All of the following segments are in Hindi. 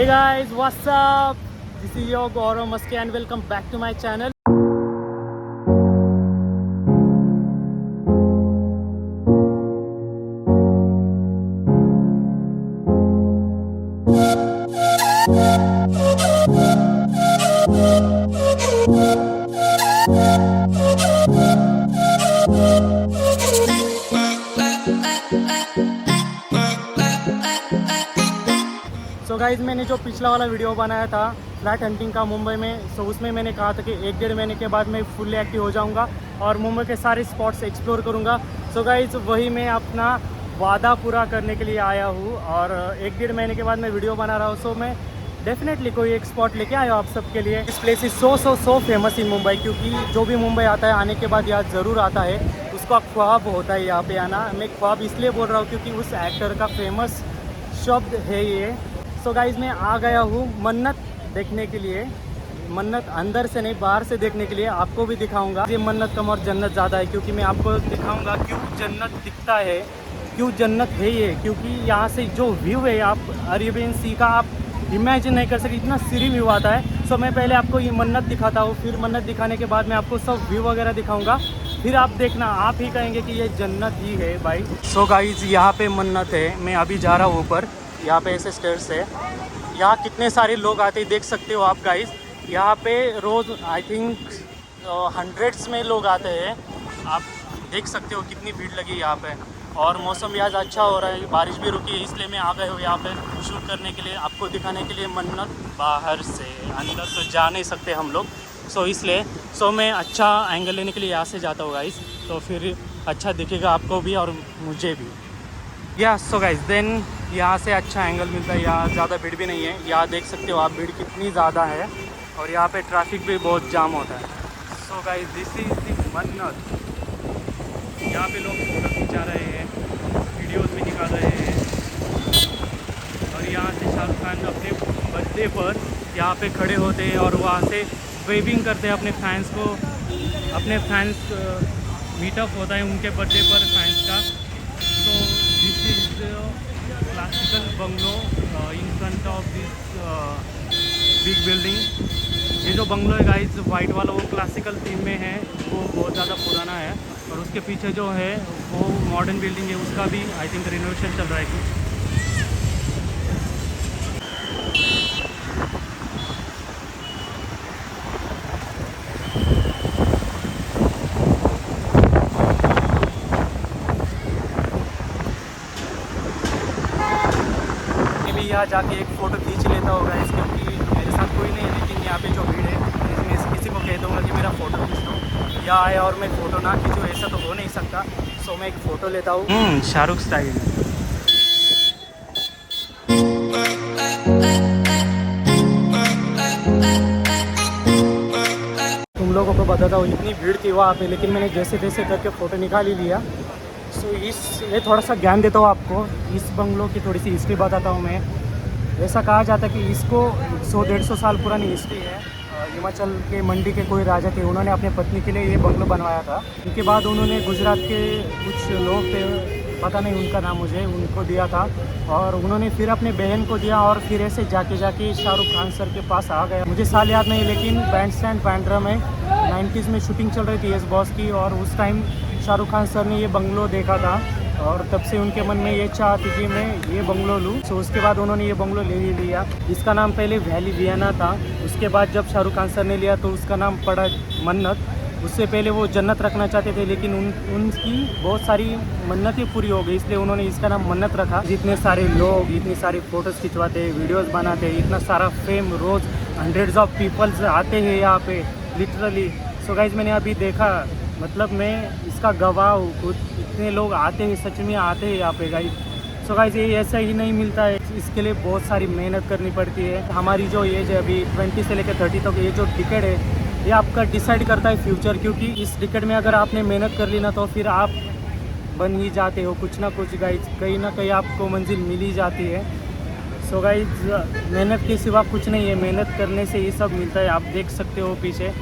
Hey guys, what's up? This is your Gaurav Maske and welcome back to my channel. So guys, मैंने जो पिछला वाला वीडियो बनाया था फ्लैट हंटिंग का मुंबई में, सो उसमें मैंने कहा था कि 1-1.5 महीने के बाद मैं फुल्ली एक्टिव हो जाऊंगा और मुंबई के सारे स्पॉट्स एक्सप्लोर करूंगा। सो गाइज़, वही मैं अपना वादा पूरा करने के लिए आया हूँ और 1-1.5 महीने के बाद मैं वीडियो बना रहा हूँ। सो मैं डेफिनेटली कोई एक स्पॉट लेके आया हूँ आप सबके लिए। इस place is so famous in Mumbai, क्योंकि जो भी मुंबई आता है आने के बाद यहाँ ज़रूर आता है, उसका ख्वाब होता है यहाँ पे आना। मैं ख्वाब इसलिए बोल रहा हूँ क्योंकि उस एक्टर का फेमस शब्द है ये। सो गाइज़, मैं आ गया हूँ मन्नत देखने के लिए। मन्नत अंदर से नहीं, बाहर से देखने के लिए। आपको भी दिखाऊंगा ये मन्नत कम और जन्नत ज़्यादा है, क्योंकि मैं आपको दिखाऊंगा क्यों जन्नत दिखता है, क्यों जन्नत है ये। क्योंकि यहाँ से जो व्यू है आप अरेबियन सी का आप इमेजिन नहीं कर सकते, इतना सीरी व्यू आता है। सो मैं पहले आपको ये मन्नत दिखाता हूँ, फिर मन्नत दिखाने के बाद मैं आपको सब व्यू वगैरह दिखाऊँगा, फिर आप देखना, आप ही कहेंगे कि ये जन्नत ही है भाई। सो गाइज़, यहाँ पे मन्नत है। मैं अभी जा रहा हूँ ऊपर, यहाँ पे ऐसे स्टेयर्स है। यहाँ कितने सारे लोग आते हैं देख सकते हो आप गाइस। यहाँ पे रोज़ आई थिंक हंड्रेड्स में लोग आते हैं। आप देख सकते हो कितनी भीड़ लगी यहाँ पे। और मौसम भी आज अच्छा हो रहा है, बारिश भी रुकी है, इसलिए मैं आ गए हो यहाँ पे शूट करने के लिए, आपको दिखाने के लिए मन्नत। बाहर से अंदर तो जा नहीं सकते हम लोग, सो इसलिए मैं अच्छा एंगल लेने के लिए यहाँ से जाता हूँ गाइस, तो फिर अच्छा दिखेगा आपको भी और मुझे भी। या सो गाइस, देन यहाँ से अच्छा एंगल मिलता है। यहाँ ज़्यादा भीड़ भी नहीं है। यहाँ देख सकते हो आप भीड़ कितनी ज़्यादा है, और यहाँ पे ट्रैफिक भी बहुत जाम होता है। So guys, this is the मन्नत। यहाँ पे लोग फोटो खिंचा रहे हैं, वीडियोस भी निकाल रहे हैं। और यहाँ से शाहरुख खान अपने बर्थडे पर यहाँ पे खड़े होते हैं और वहाँ से वेविंग करते हैं अपने फैंस को। अपने फैंस मीटअप होता है उनके बर्थडे पर फैंस का। So this is the classical bungalow in front of this big building. ये जो बंगलो है गाइस वाइट वाला, वो क्लासिकल थीम में है, वो बहुत ज़्यादा पुराना है। और उसके पीछे जो है वो मॉडर्न बिल्डिंग है, उसका भी आई थिंक रिनोवेशन चल रहा है कुछ। यहाँ जाके एक फ़ोटो खींच लेता होगा इस, क्योंकि मेरे साथ कोई नहीं है, लेकिन यहाँ पे जो भीड़ है मैं किसी को कह दूँगा कि मेरा फ़ोटो खींच दो। या आया और मैं फ़ोटो ना खींचूँ, ऐसा तो हो नहीं सकता। सो मैं एक फ़ोटो लेता हूँ शाहरुख स्टाइल में। तुम लोगों को बताता हूँ, इतनी भीड़ थी वहाँ पे, लेकिन मैंने जैसे तैसे करके फ़ोटो निकाल ही लिया। सो ये थोड़ा सा ज्ञान देता हूँ आपको, इस बंगलो की थोड़ी सी हिस्ट्री बताता हूँ मैं। ऐसा कहा जाता है कि इसको 100-150 साल पुरानी हिस्ट्री है। हिमाचल के मंडी के कोई राजा थे, उन्होंने अपने पत्नी के लिए ये बंगलो बनवाया था। उनके बाद उन्होंने गुजरात के कुछ लोग थे, पता नहीं उनका नाम मुझे, उनको दिया था और उन्होंने फिर अपने बहन को दिया। और फिर ऐसे जाके शाहरुख खान सर के पास आ गया। मुझे साल याद नहीं, लेकिन बैंड स्टैंड बांद्रा में 90s में शूटिंग चल रही थी यस बॉस की, और उस टाइम शाहरुख खान सर ने ये बंगलो देखा था और तब से उनके मन में ये चाह थी कि मैं ये बंगलो लूँ। सो उसके बाद उन्होंने ये बंगलो ले ही लिया। इसका नाम पहले वैली वियना था, उसके बाद जब शाहरुख खान सर ने लिया तो उसका नाम पड़ा मन्नत। उससे पहले वो जन्नत रखना चाहते थे, लेकिन उनकी बहुत सारी मन्नतें पूरी हो गई, इसलिए उन्होंने इसका नाम मन्नत रखा। जितने सारे लोग इतनी सारी फ़ोटोज़ खिंचवाते, वीडियोज़ बनाते, इतना सारा फेम, रोज़ हंड्रेड्स ऑफ पीपल्स आते हैं यहाँ पे लिटरली। सो गाइज, मैंने अभी देखा, मतलब मैं इसका गवाह हूँ, इतने लोग आते हैं, सच में आते हैं यहाँ पे गाइज। सो गाइज, ये ऐसा ही नहीं मिलता है, इसके लिए बहुत सारी मेहनत करनी पड़ती है। हमारी जो एज है अभी 20 से लेकर 30 तक, ये जो टिकट है ये आपका डिसाइड करता है फ्यूचर। क्योंकि इस टिकट में अगर आपने मेहनत कर ली ना, तो फिर आप बन ही जाते हो कुछ ना कुछ गाइज, कहीं ना कहीं आपको मंजिल मिल ही जाती है। सो गाइज, मेहनत के सिवा कुछ नहीं है, मेहनत करने से ये सब मिलता है। आप देख सकते हो पीछे,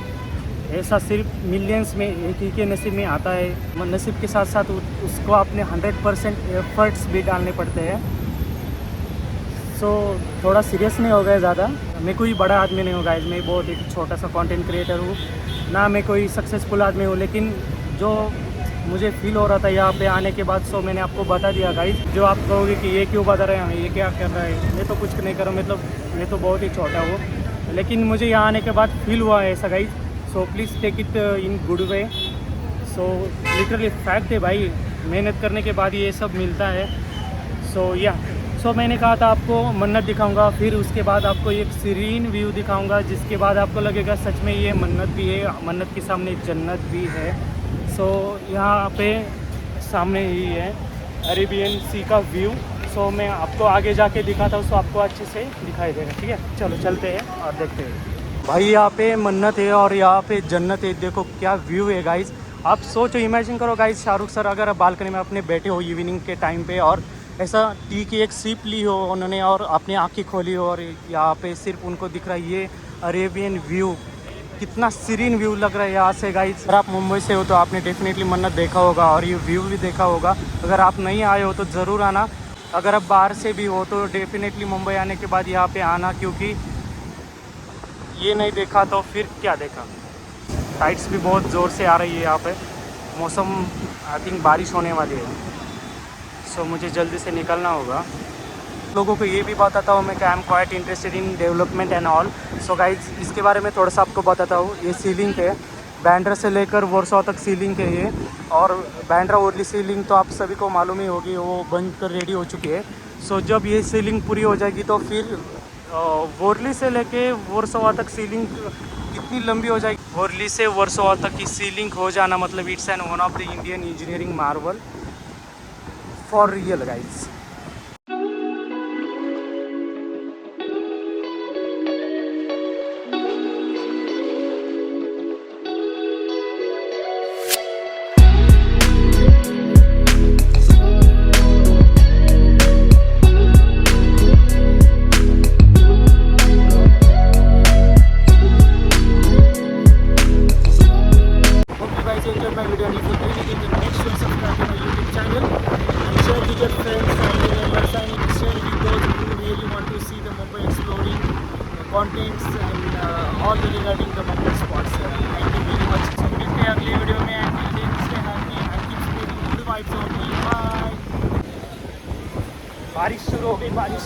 ऐसा सिर्फ मिलियंस में एक ही के नसीब में आता है। नसीब के साथ साथ उसको अपने 100% एफर्ट्स भी डालने पड़ते हैं। सो थोड़ा सीरियस नहीं हो गया ज़्यादा। मैं कोई बड़ा आदमी नहीं हूँ गाइज, मैं बहुत एक छोटा सा कंटेंट क्रिएटर हूँ ना, मैं कोई सक्सेसफुल आदमी हूँ। लेकिन जो मुझे फील हो रहा था यहाँ पे आने के बाद, सो मैंने आपको बता दिया गाइज। जो आप कहोगे कि ये क्यों बता रहे हैं, ये क्या कर रहा है, मैं तो कुछ नहीं कर रहा, मतलब मैं तो बहुत ही छोटा हूँ, लेकिन मुझे यहाँ आने के बाद फील हुआ है ऐसा guys. So please take it in good way. So literally fact है भाई, मेहनत करने के बाद ये सब मिलता है। सो मैंने कहा था आपको मन्नत दिखाऊंगा, फिर उसके बाद आपको एक सीरीन व्यू दिखाऊंगा, जिसके बाद आपको लगेगा सच में ये मन्नत भी है, मन्नत के सामने जन्नत भी है। सो यहाँ पे सामने ही है अरेबियन सी का व्यू। सो मैं आपको आगे जाके दिखाता हूँ, सो आपको अच्छे से दिखाई देगा, ठीक है। चलो चलते हैं और देखते हैं। भाई यहाँ पे मन्नत है और यहाँ पे जन्नत है, देखो क्या व्यू है गाइज। आप सोचो, इमेजिन करो गाइज, शाहरुख सर अगर बालकनी में अपने बैठे हो इवनिंग के टाइम पे, और ऐसा टी की एक सिप ली हो उन्होंने और अपनी आँखें खोली हो, और यहाँ पे सिर्फ उनको दिख रहा है ये अरेबियन व्यू। कितना सीरीन व्यू लग रहा है यहाँ से गाइज। अगर आप मुंबई से हो तो आपने डेफिनेटली मन्नत देखा होगा और ये व्यू भी देखा होगा। अगर आप नहीं आए हो तो ज़रूर आना। अगर आप बाहर से भी हो तो डेफिनेटली मुंबई आने के बाद यहाँ पे आना, क्योंकि ये नहीं देखा तो फिर क्या देखा। टाइड्स भी बहुत ज़ोर से आ रही है यहाँ पे, मौसम आई थिंक बारिश होने वाली है। सो मुझे जल्दी से निकलना होगा। लोगों को ये भी बताता हूँ मैं कि I am quite interested in development and all. So guys इसके बारे में थोड़ा सा आपको बताता हूँ। ये सीलिंग है, बैंड्रा से लेकर वर्सोवा तक सीलिंग है ये, और बैंड्रा ओरली सीलिंग तो आप सभी को मालूम ही होगी, वो बन कर रेडी हो चुकी है। सो जब ये सीलिंग पूरी हो जाएगी तो फिर वर्ली से लेके वर्सोवा तक सीलिंग इतनी लंबी हो जाएगी। वर्ली से वर्सोवा तक की सीलिंग हो जाना मतलब it's an one of the Indian engineering Marvel for real guys. Contents and all regarding the Mumbai spots. Thank you very much. So मिलते हैं अगली वीडियो में, and till then stay happy and keep spreading good vibes only. Bye. बारिश शुरू हो गई, बारिश।